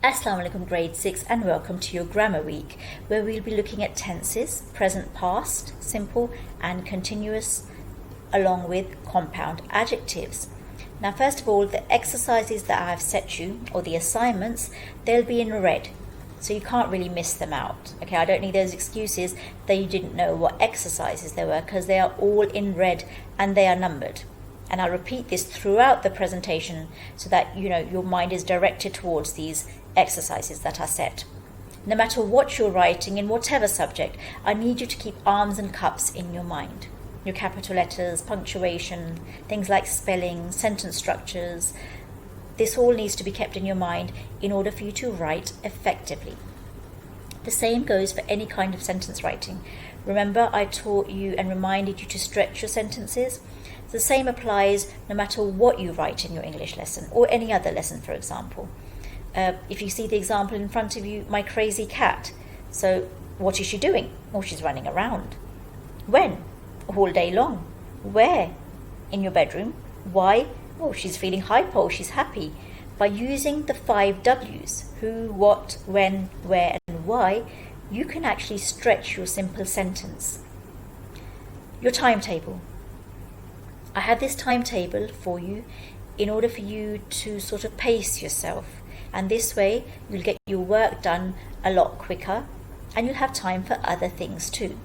Assalamu alaikum grade 6 and welcome to your grammar week where we'll be looking at tenses, present past, simple and continuous along with compound adjectives. Now first of all, the exercises that I've set you or the assignments, they'll be in red, so you can't really miss them out. Okay, I don't need those excuses that you didn't know what exercises they were because they are all in red and they are numbered. And I'll repeat this throughout the presentation so that your mind is directed towards these exercises that are set. No matter what you're writing in whatever subject, I need you to keep arms and cups in your mind. Your capital letters, punctuation, things like spelling, sentence structures, this all needs to be kept in your mind in order for you to write effectively. The same goes for any kind of sentence writing. Remember, I taught you and reminded you to stretch your sentences. The same applies no matter what you write in your English lesson or any other lesson, for example. If you see the example in front of you, my crazy cat. So what is she doing? Well, she's running around. When? All day long. Where? In your bedroom. Why? Oh, she's feeling hypo, she's happy. By using the 5 W's, who, what, when, where, and why, you can actually stretch your simple sentence. Your timetable. I have this timetable for you in order for you to sort of pace yourself. And this way, you'll get your work done a lot quicker and you'll have time for other things too.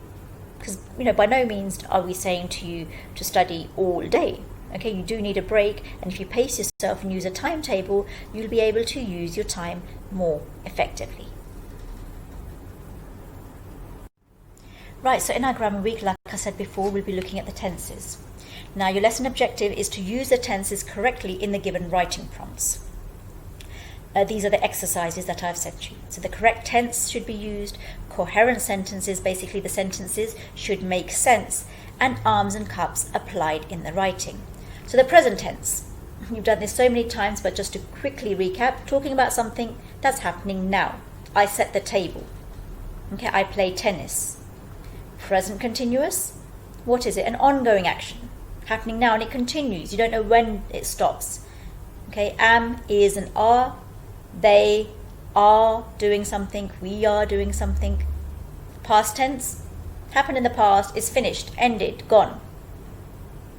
Because, by no means are we saying to you to study all day. Okay, you do need a break, and if you pace yourself and use a timetable, you'll be able to use your time more effectively. Right, so in our grammar week, like I said before, we'll be looking at the tenses. Now, your lesson objective is to use the tenses correctly in the given writing prompts. These are the exercises that I've set you. So the correct tense should be used, coherent sentences, basically the sentences should make sense, and arms and cups applied in the writing. So the present tense, you've done this so many times, but just to quickly recap, talking about something that's happening now. I set the table. Okay, I play tennis. Present continuous, what is it? An ongoing action, happening now and it continues. You don't know when it stops. Okay, am, is, and are. They are doing something, we are doing something. Past tense, happened in the past, is finished, ended, gone.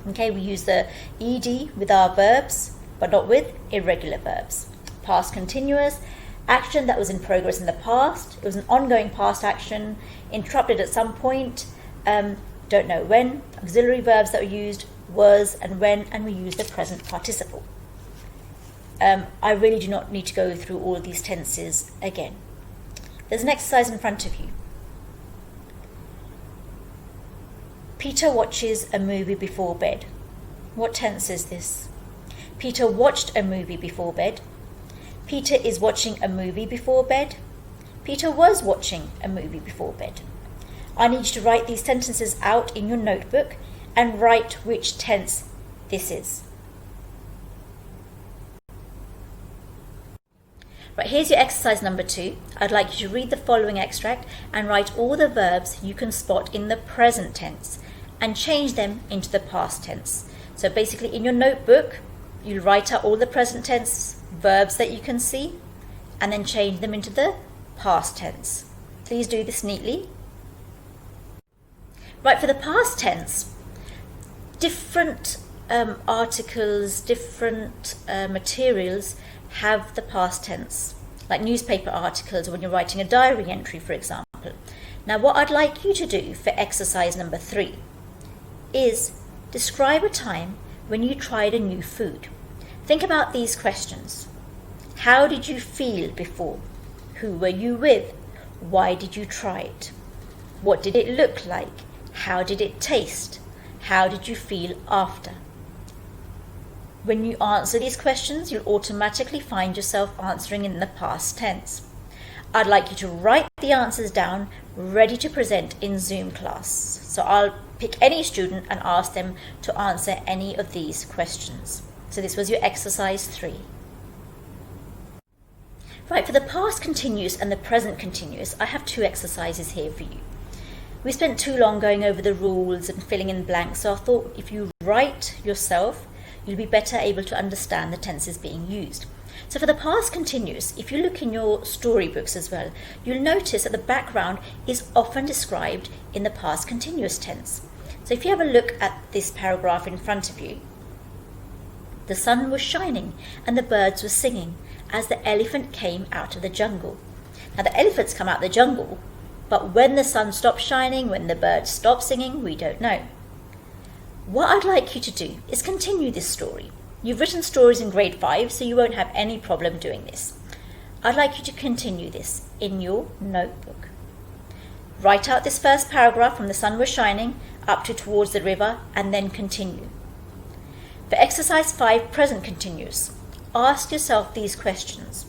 Okay, we use the ed with our verbs, but not with irregular verbs. Past continuous, action that was in progress in the past. It was an ongoing past action, interrupted at some point, don't know when. Auxiliary verbs that were used, was and when, and we use the present participle. I really do not need to go through all of these tenses again. There's an exercise in front of you. Peter watches a movie before bed. What tense is this? Peter watched a movie before bed. Peter is watching a movie before bed. Peter was watching a movie before bed. I need you to write these sentences out in your notebook and write which tense this is. Right, here's your exercise number 2. I'd like you to read the following extract and write all the verbs you can spot in the present tense and change them into the past tense. So basically in your notebook, you'll write out all the present tense verbs that you can see and then change them into the past tense. Please do this neatly. Right, for the past tense, different articles, different materials have the past tense, like newspaper articles or when you're writing a diary entry, for example. Now, what I'd like you to do for exercise number 3 is describe a time when you tried a new food. Think about these questions. How did you feel before? Who were you with? Why did you try it? What did it look like? How did it taste? How did you feel after? When you answer these questions, you'll automatically find yourself answering in the past tense. I'd like you to write the answers down, ready to present in Zoom class. So I'll pick any student and ask them to answer any of these questions. So this was your exercise 3. Right, for the past continuous and the present continuous, I have 2 exercises here for you. We spent too long going over the rules and filling in blanks, so I thought if you write yourself, you'll be better able to understand the tenses being used. So for the past continuous, if you look in your storybooks as well, you'll notice that the background is often described in the past continuous tense. So if you have a look at this paragraph in front of you, the sun was shining and the birds were singing as the elephant came out of the jungle. Now the elephants come out of the jungle, but when the sun stopped shining, when the birds stopped singing, we don't know. What I'd like you to do is continue this story. You've written stories in grade 5, so you won't have any problem doing this. I'd like you to continue this in your notebook. Write out this first paragraph from the sun was shining up to towards the river and then continue. For exercise 5, present continuous, ask yourself these questions.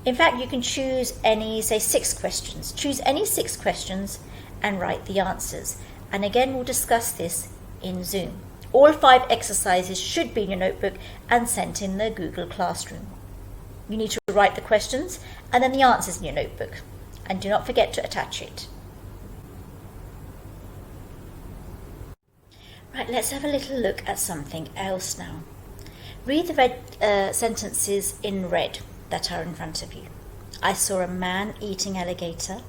In fact, you can choose any, say 6 questions. Choose any 6 questions and write the answers. And again, we'll discuss this in Zoom. All 5 exercises should be in your notebook and sent in the Google Classroom. You need to write the questions and then the answers in your notebook. And do not forget to attach it. Right, let's have a little look at something else now. Read the red sentences in red that are in front of you. I saw a man eating alligator.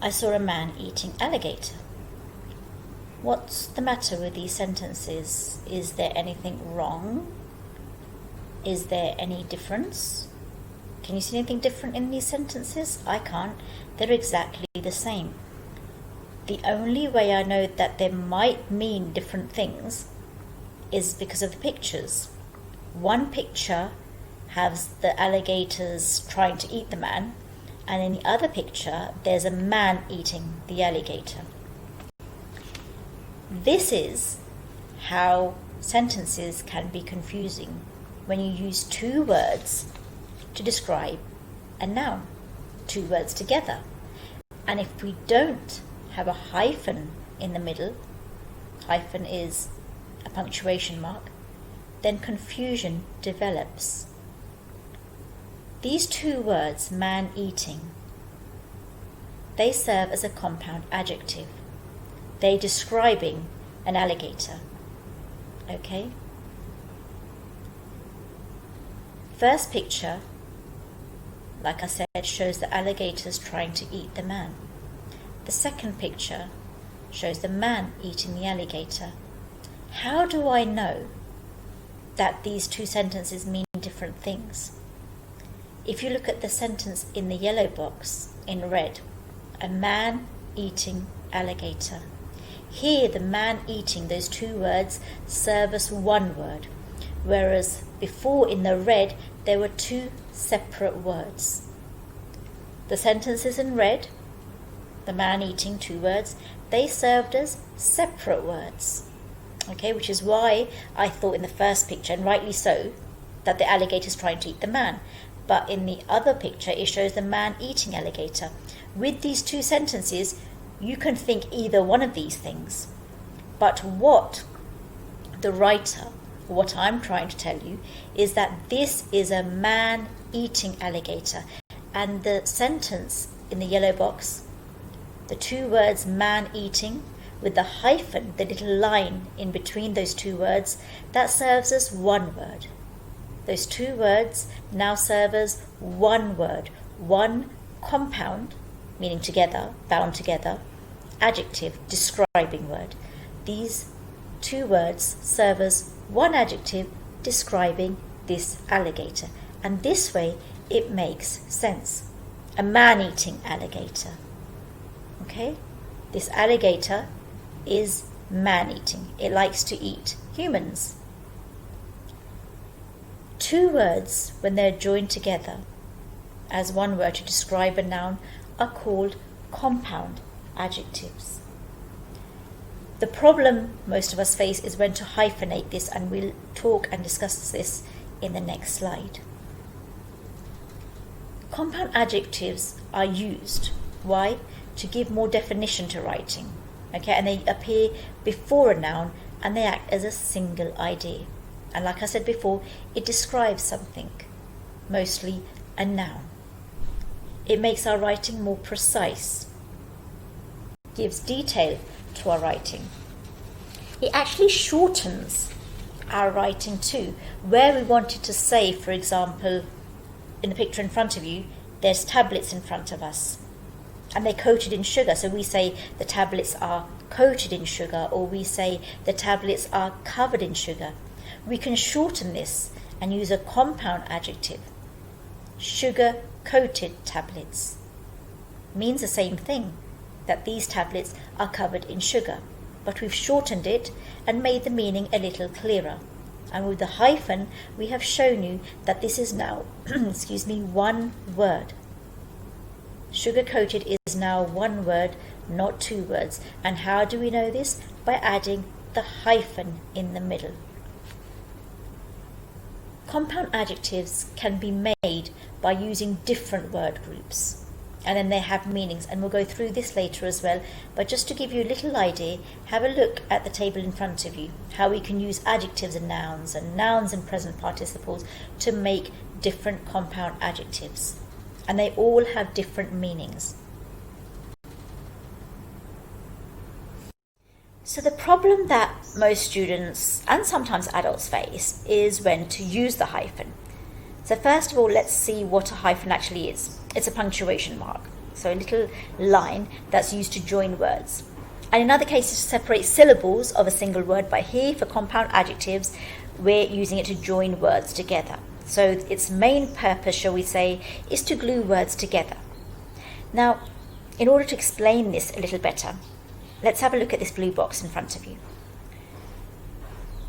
I saw a man eating alligator. What's the matter with these sentences? Is there anything wrong? Is there any difference? Can you see anything different in these sentences? I can't. They're exactly the same. The only way I know that they might mean different things is because of the pictures. One picture has the alligators trying to eat the man, and in the other picture there's a man eating the alligator. This is how sentences can be confusing when you use 2 words to describe a noun, 2 words together. And if we don't have a hyphen in the middle, hyphen is a punctuation mark, then confusion develops. These 2 words, man eating, they serve as a compound adjective. They're describing an alligator. Okay? First picture, like I said, shows the alligators trying to eat the man. The second picture shows the man eating the alligator. How do I know that these 2 sentences mean different things? If you look at the sentence in the yellow box in red, a man eating alligator. Here the man eating, those 2 words serve as one word, whereas before in the red there were 2 separate words. The sentences in red, the man eating, 2 words, they served as separate words. Okay, which is why I thought in the first picture, and rightly so, that the alligator is trying to eat the man. But in the other picture it shows the man eating alligator. With these 2 sentences, you can think either one of these things. But what the writer, what I'm trying to tell you, is that this is a man eating alligator. And the sentence in the yellow box, the 2 words man eating, with the hyphen, the little line in between those 2 words, that serves as one word. Those 2 words now serve as one word, one compound, meaning together, bound together, adjective, describing word. These 2 words serve as one adjective describing this alligator. And this way it makes sense. A man-eating alligator. Okay? This alligator is man-eating. It likes to eat humans. 2 words, when they're joined together as one word to describe a noun, are called compound adjectives. The problem most of us face is when to hyphenate this, and we'll talk and discuss this in the next slide. Compound adjectives are used. Why? To give more definition to writing. Okay, and they appear before a noun and they act as a single idea. And like I said before, it describes something, mostly a noun. It makes our writing more precise, gives detail to our writing. It actually shortens our writing too. Where we wanted to say, for example, in the picture in front of you, there's tablets in front of us. And they're coated in sugar. So we say the tablets are coated in sugar, or we say the tablets are covered in sugar. We can shorten this and use a compound adjective. Sugar-coated tablets means the same thing, that these tablets are covered in sugar. But we've shortened it and made the meaning a little clearer. And with the hyphen, we have shown you that this is now, one word. Sugar-coated is now one word, not two words. And how do we know this? By adding the hyphen in the middle. Compound adjectives can be made by using different word groups. And then they have meanings, and we'll go through this later as well. But just to give you a little idea, have a look at the table in front of you, how we can use adjectives and nouns and present participles to make different compound adjectives. And they all have different meanings. So the problem that most students and sometimes adults face is when to use the hyphen. So first of all, let's see what a hyphen actually is. It's a punctuation mark, so a little line that's used to join words. And in other cases, to separate syllables of a single word, but here for compound adjectives, we're using it to join words together. So its main purpose, shall we say, is to glue words together. Now, in order to explain this a little better, let's have a look at this blue box in front of you.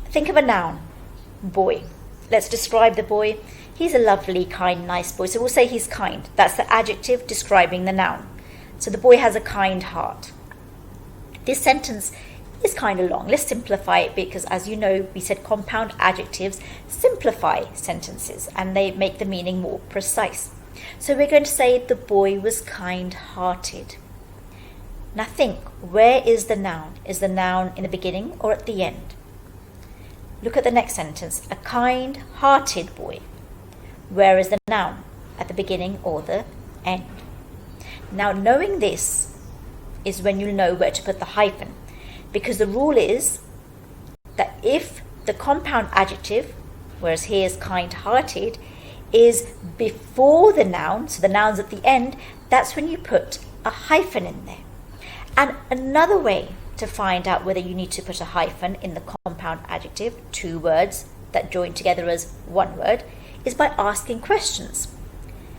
Think of a noun, boy. Let's describe the boy. He's a lovely, kind, nice boy. So we'll say he's kind. That's the adjective describing the noun. So the boy has a kind heart. This sentence is kind of long. Let's simplify it because, as you know, we said compound adjectives simplify sentences and they make the meaning more precise. So we're going to say the boy was kind-hearted. Now think, where is the noun? Is the noun in the beginning or at the end? Look at the next sentence. A kind-hearted boy. Where is the noun? At the beginning or the end? Now, knowing this is when you'll know where to put the hyphen, because the rule is that if the compound adjective, whereas here is kind-hearted, is before the noun, so the noun's at the end, that's when you put a hyphen in there. And another way to find out whether you need to put a hyphen in the compound adjective, two words that join together as one word, is by asking questions.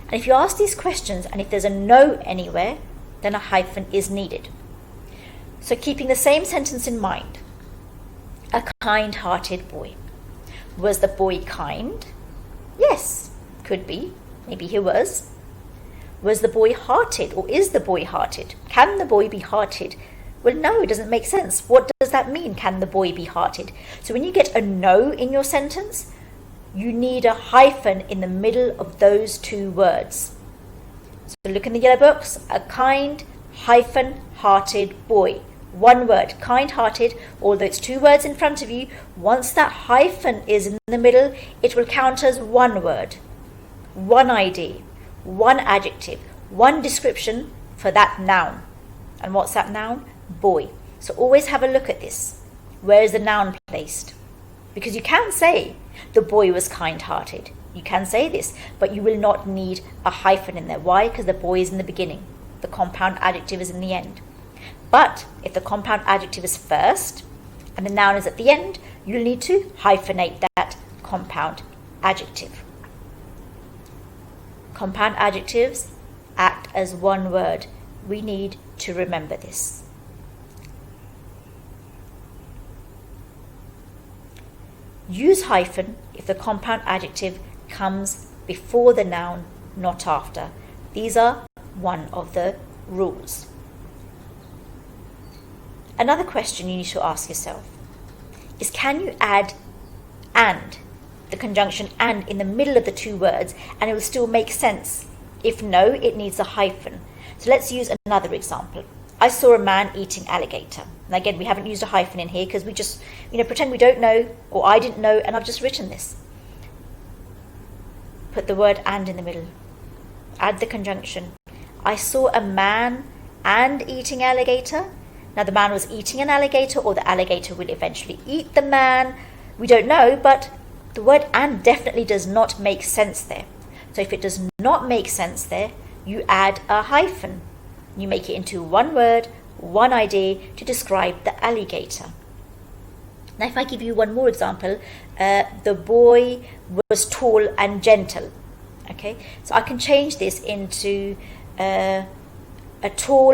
And if you ask these questions and if there's a no anywhere, then a hyphen is needed. So keeping the same sentence in mind, a kind-hearted boy. Was the boy kind? Yes, could be. Maybe he was. Was the boy hearted, or is the boy hearted? Can the boy be hearted? Well, no, it doesn't make sense. What does that mean, can the boy be hearted? So when you get a no in your sentence, you need a hyphen in the middle of those two words. So look in the yellow box, a kind-hearted boy. One word, kind-hearted, although it's two words in front of you, once that hyphen is in the middle, it will count as one word, one ID, one adjective, one description for that noun. And what's that noun? Boy. So always have a look at this. Where is the noun placed? Because you can say the boy was kind-hearted. You can say this, but you will not need a hyphen in there. Why? Because the boy is in the beginning. The compound adjective is in the end. But if the compound adjective is first and the noun is at the end, you'll need to hyphenate that compound adjective. Compound adjectives act as one word. We need to remember this. Use hyphen if the compound adjective comes before the noun, not after. These are one of the rules. Another question you need to ask yourself is, can you add and, the conjunction and, in the middle of the two words and it will still make sense? If no, it needs a hyphen. So let's use another example. I saw a man eating alligator. And again, we haven't used a hyphen in here because we just, pretend we don't know, or I didn't know, and I've just written this. Put the word and in the middle. Add the conjunction. I saw a man and eating alligator. Now the man was eating an alligator, or the alligator will eventually eat the man. We don't know, but the word and definitely does not make sense there. So if it does not make sense there, you add a hyphen. You make it into one word, one idea to describe the alligator. Now if I give you one more example, the boy was tall and gentle. Okay, so I can change this into a tall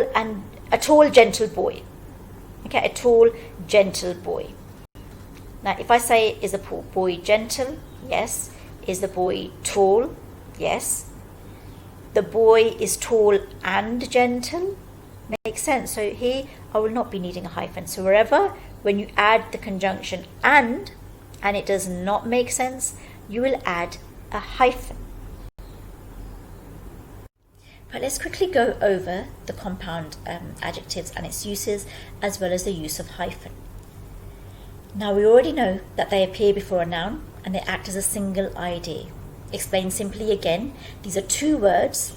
gentle boy. Okay, a tall gentle boy. Now if I say, is the boy gentle? Yes. Is the boy tall? Yes. The boy is tall and gentle? Makes sense. So here I will not be needing a hyphen. So wherever, when you add the conjunction and it does not make sense, you will add a hyphen. But let's quickly go over the compound adjectives and its uses, as well as the use of hyphen. Now we already know that they appear before a noun and they act as a single idea. Explained simply again, these are two words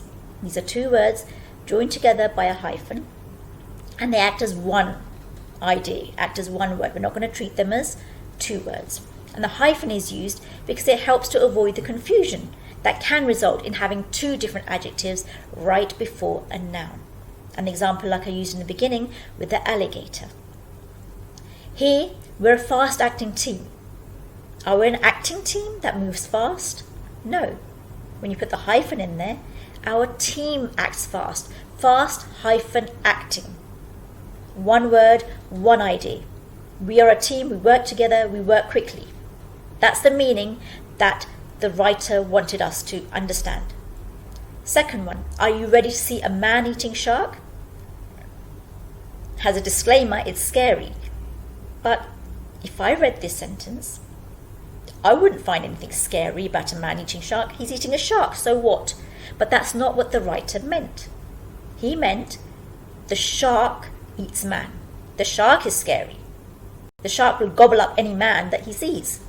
joined together by a hyphen, and they act as one idea, act as one word. We're not going to treat them as two words. And the hyphen is used because it helps to avoid the confusion that can result in having two different adjectives right before a noun. An example like I used in the beginning with the alligator. Here, we're a fast-acting team. Are we an acting team that moves fast? No. When you put the hyphen in there, our team acts fast. Fast hyphen acting. One word, one idea. We are a team, we work together, we work quickly. That's the meaning that the writer wanted us to understand. Second one, are you ready to see a man-eating shark? Has a disclaimer, it's scary. But if I read this sentence, I wouldn't find anything scary about a man eating shark. He's eating a shark, so what? But that's not what the writer meant. He meant the shark eats man. The shark is scary. The shark will gobble up any man that he sees.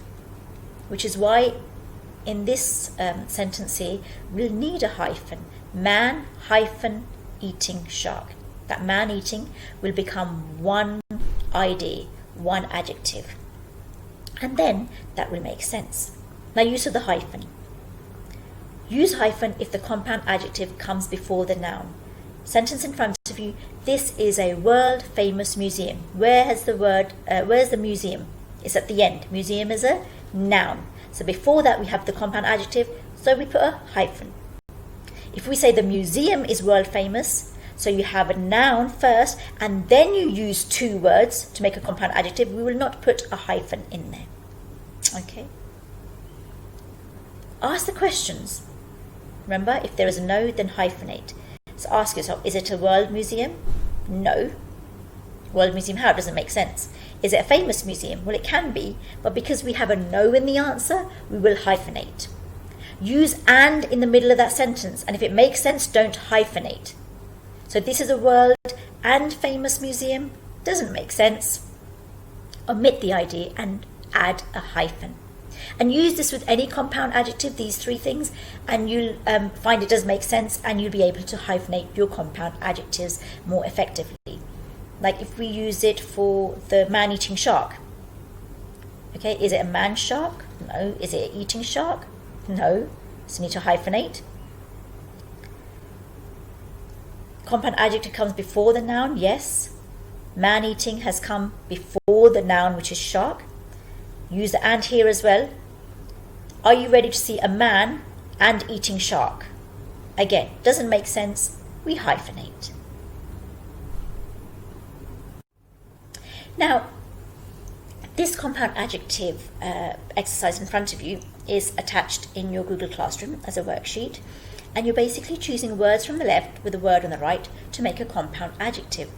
Which is why in this sentence here, we'll need a hyphen. Man hyphen eating shark. That man eating will become one idea, one adjective. And then that will make sense. Now, use of the hyphen. Use hyphen if the compound adjective comes before the noun. Sentence in front of you, this is a world famous museum. Where's the museum? It's at the end. Museum is a noun. So before that we have the compound adjective, so we put a hyphen. If we say the museum is world famous, so you have a noun first and then you use two words to make a compound adjective, we will not put a hyphen in there. Okay. Ask the questions. Remember, if there is a no, then hyphenate. So ask yourself, is it a world museum? No. World museum, how? It doesn't make sense. Is it a famous museum? Well, it can be, but because we have a no in the answer, we will hyphenate. Use and in the middle of that sentence, and if it makes sense, don't hyphenate. So this is a world and famous museum. Doesn't make sense. Omit the idea and add a hyphen. And use this with any compound adjective, these three things, and you'll find it does make sense, and you'll be able to hyphenate your compound adjectives more effectively. Like if we use it for the man-eating shark. Okay, is it a man shark? No. Is it an eating shark? No. So you need to hyphenate. Compound adjective comes before the noun, yes. Man-eating has come before the noun, which is shark. Use the and here as well. Are you ready to see a man and eating shark? Again, doesn't make sense. We hyphenate. Now, this compound adjective exercise in front of you is attached in your Google Classroom as a worksheet, and you're basically choosing words from the left with a word on the right to make a compound adjective.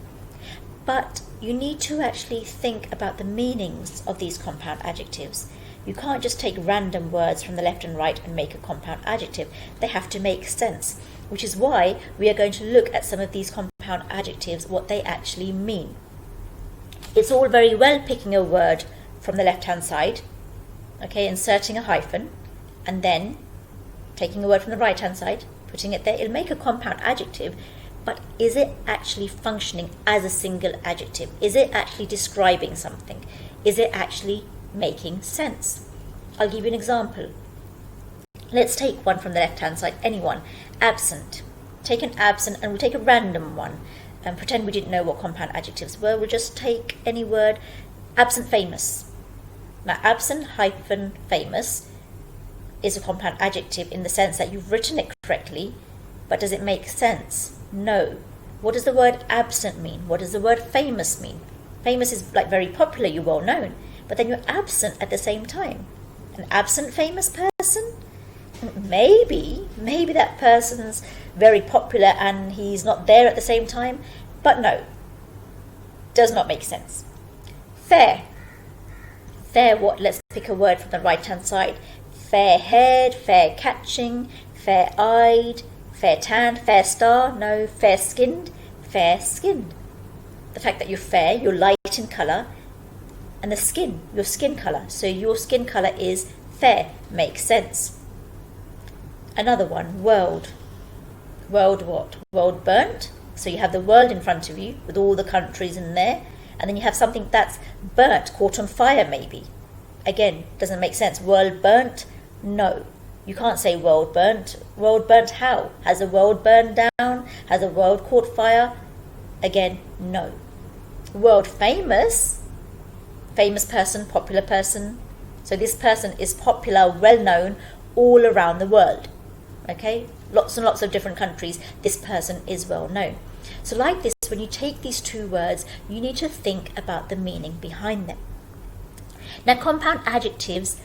But you need to actually think about the meanings of these compound adjectives. You can't just take random words from the left and right and make a compound adjective. They have to make sense, which is why we are going to look at some of these compound adjectives, what they actually mean. It's all very well picking a word from the left-hand side, okay, inserting a hyphen, and then taking a word from the right-hand side, putting it there. It'll make a compound adjective, but is it actually functioning as a single adjective? Is it actually describing something? Is it actually making sense? I'll give you an example. Let's take one from the left-hand side, anyone. Absent. Take an absent, and we'll take a random one and pretend we didn't know what compound adjectives were. We'll just take any word. Absent famous. Now, absent hyphen famous is a compound adjective in the sense that you've written it correctly, but does it make sense? No. What does the word absent mean? What does the word famous mean? Famous is like very popular, you're well known, but then you're absent at the same time. An absent famous person? Maybe that person's very popular and he's not there at the same time, but no, does not make sense. Fair. Fair what? Let's pick a word from the right-hand side. Fair-haired, fair-catching, fair-eyed, fair-tanned, fair-star, no, fair-skinned, fair-skinned. The fact that you're fair, you're light in colour, and the skin, your skin colour. So your skin colour is fair, makes sense. Another one, world. World what? World burnt. So you have the world in front of you with all the countries in there, and then you have something that's burnt, caught on fire maybe. Again, doesn't make sense. World burnt? No. You can't say world burnt. World burnt how? Has the world burned down? Has the world caught fire? Again, no. World famous? Famous person, popular person. So this person is popular, well known all around the world. Okay? Lots and lots of different countries, this person is well known. So like this, when you take these two words, you need to think about the meaning behind them. Now, compound adjectives,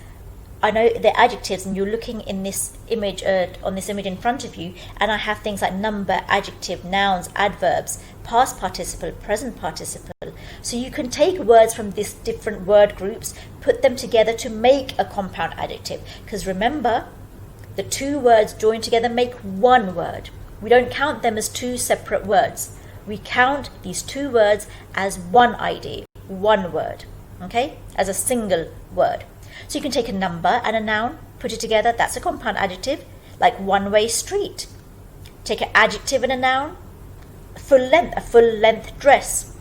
I know they're adjectives, and you're looking in this image, on this image in front of you, and I have things like number, adjective, nouns, adverbs, past participle, present participle. So you can take words from these different word groups, put them together to make a compound adjective. Because remember, the two words joined together make one word. We don't count them as two separate words. We count these two words as one idea, one word, okay, as a single word. So you can take a number and a noun, put it together, that's a compound adjective, like one-way street. Take an adjective and a noun, a full length dress.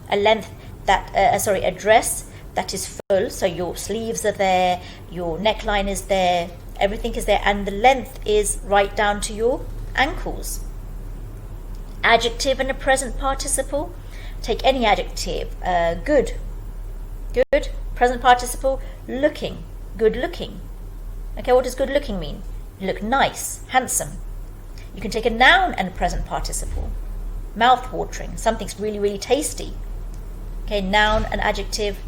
A dress that is full, so your sleeves are there, your neckline is there, everything is there, and the length is right down to your ankles. Adjective and a present participle. Take any adjective. Good. Present participle, looking. Good looking. Okay, what does good looking mean? You look nice, handsome. You can take a noun and a present participle. Mouth watering, something's really, really tasty. Okay, noun and adjective,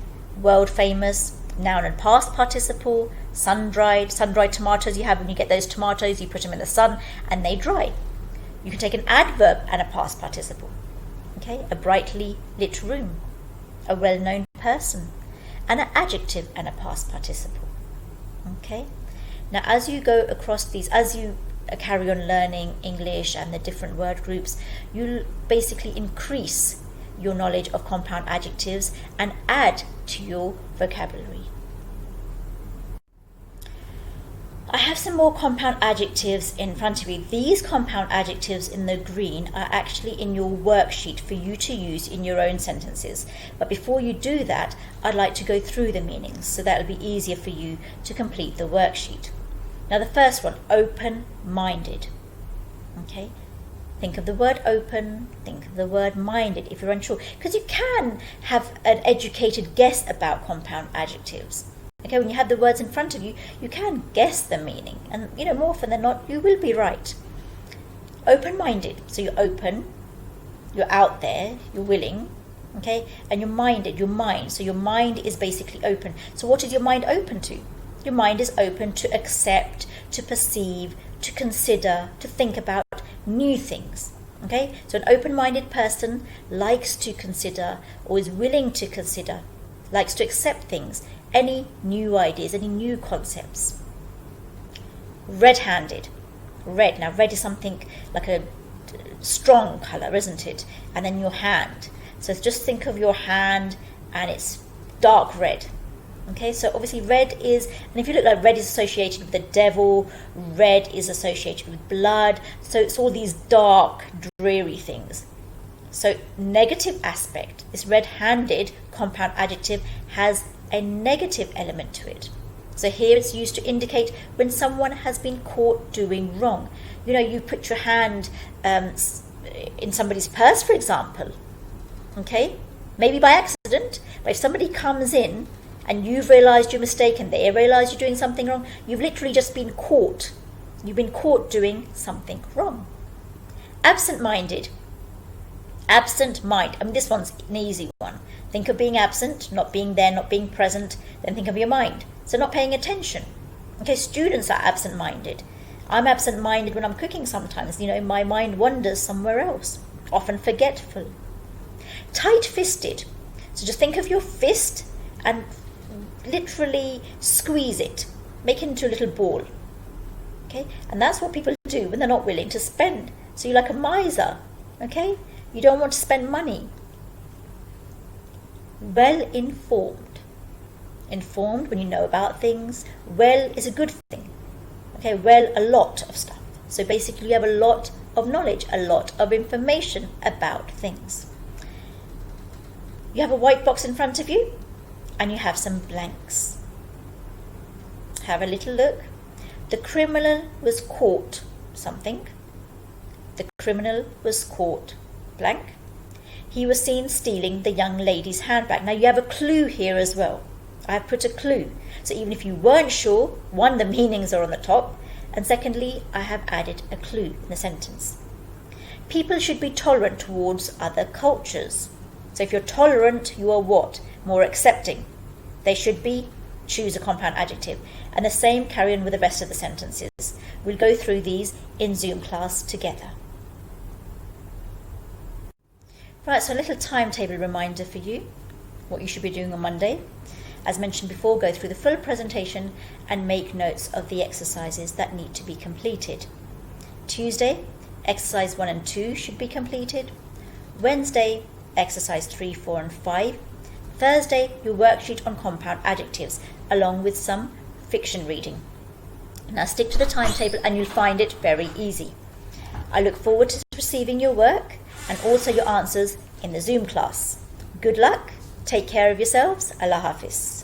world famous, noun and past participle, sun-dried tomatoes you have. When you get those tomatoes, you put them in the sun and they dry. You can take an adverb and a past participle. Okay, a brightly lit room, a well-known person, and an adjective and a past participle. Okay, now as you go across these, as you carry on learning English and the different word groups, you'll basically increase your knowledge of compound adjectives and add to your vocabulary. I have some more compound adjectives in front of you. These compound adjectives in the green are actually in your worksheet for you to use in your own sentences. But before you do that, I'd like to go through the meanings, so that'll be easier for you to complete the worksheet. Now the first one, open-minded. Okay, think of the word open, think of the word minded if you're unsure, because you can have an educated guess about compound adjectives. Okay, when you have the words in front of you, you can guess the meaning, and more often than not, you will be right. Open-minded, so you're open, you're out there, you're willing, okay, and you're minded, your mind, so your mind is basically open. So what is your mind open to? Your mind is open to accept, to perceive, to consider, to think about new things. Okay, so an open-minded person likes to consider, or is willing to consider, likes to accept things, any new ideas, any new concepts. Red-handed. Red. Now red is something like a strong colour, isn't it? And then your hand. So just think of your hand and it's dark red. Okay, so obviously red is, and if you look, like red is associated with the devil, red is associated with blood, so it's all these dark, dreary things. So negative aspect, this red-handed compound adjective has a negative element to it. So here it's used to indicate when someone has been caught doing wrong. You know, you put your hand in somebody's purse, for example, okay? Maybe by accident, but if somebody comes in and you've realised your mistake and they realise you're doing something wrong, you've literally just been caught. You've been caught doing something wrong. Absent-minded. Absent mind. I mean, this one's an easy one. Think of being absent, not being there, not being present. Then think of your mind. So not paying attention. Okay, students are absent-minded. I'm absent-minded when I'm cooking sometimes. You know, my mind wanders somewhere else. Often forgetful. Tight-fisted. So just think of your fist and literally squeeze it. Make it into a little ball. Okay, and that's what people do when they're not willing to spend. So you're like a miser. Okay, you don't want to spend money. Well-informed. Informed when you know about things. Well is a good thing. Okay, well, a lot of stuff. So basically you have a lot of knowledge, a lot of information about things. You have a white box in front of you and you have some blanks. Have a little look. The criminal was caught something. The criminal was caught blank. He was seen stealing the young lady's handbag. Now you have a clue here as well. I have put a clue. So even if you weren't sure, one, the meanings are on the top, and secondly, I have added a clue in the sentence. People should be tolerant towards other cultures. So if you're tolerant, you are what? More accepting. They should be, choose a compound adjective. And the same carry on with the rest of the sentences. We'll go through these in Zoom class together. Right, so a little timetable reminder for you, what you should be doing on Monday. As mentioned before, go through the full presentation and make notes of the exercises that need to be completed. Tuesday, exercise 1 and 2 should be completed. Wednesday, exercise 3, 4 and 5. Thursday, your worksheet on compound adjectives, along with some fiction reading. Now stick to the timetable and you'll find it very easy. I look forward to receiving your work and also your answers in the Zoom class. Good luck, take care of yourselves, Allah Hafiz.